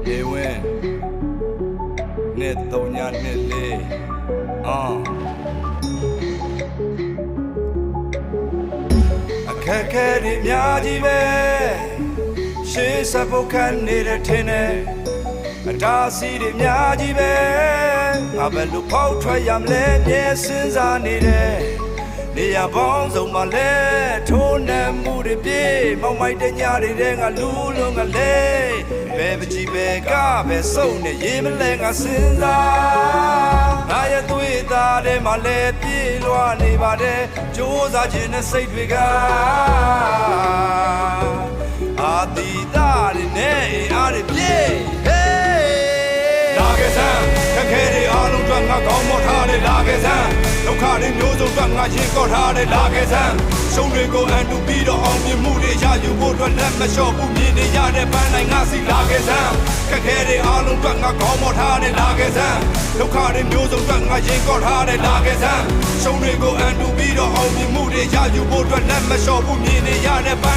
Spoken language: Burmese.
လေဝင်းနှစ်သုံးညနှစ်လေးအခက်ခဲတွေများကြီးပဲရှေးစပုတ်ခန့်နေတဲ့ထင်းနဲ့အတားစီတွေများကြီးပဲငါဘယ်လိုဖောက်ထွက်ရမလဲမြဲစဉ်းစားနေတယ်နေရပေါင်းစုံမှာလဲထိုးနှံမှုတွေပြေးမောက်မိုက်တဲ့ညတွေငါလူးလုံးကလေးဘယ်ပကြီးပဲကပဲစုံနေရေးမလဲငါစဉ်းစားငါရဲ့သွေးသားထဲမှာလဲပြေးလွှားနေပါတယ်ကြိုးစားခြင်းနဲ့စိတ်တွေကအာတီတာတွေနဲ့အားတွေပြေးလာခဲ့စမ်းခက်ခဲတွေအားလုံးအတွက်ငါကောင်းမောထားတယ်လာခဲ့စမ်းဒုက္ခတွေမျိုးစုံအတွက်ငါရင်ကော့ထားတယ်လာခဲ့စမ်းရှုံးတွေကိုအန်တူပြီးတော့အောင်မြင်မှုတွေရယူဖို့အတွက်လက်မလျှော့ဘူးမြင်နေရတဲ့ပန်းတိုင်းငါစီလာခဲ့စမ်းခက်ခဲတွေအားလုံးအတွက်ငါကောင်းမောထားတယ်လာခဲ့စမ်းဒုက္ခတွေမျိုးစုံအတွက်ငါရင်ကော့ထားတယ်လာခဲ့စမ်းရှုံးတွေကိုအန်တူပြီးတော့အောင်မြင်မှုတွေရယူဖို့အတွက်လက်မလျှော့ဘူးမြင်နေရတဲ့ပန်း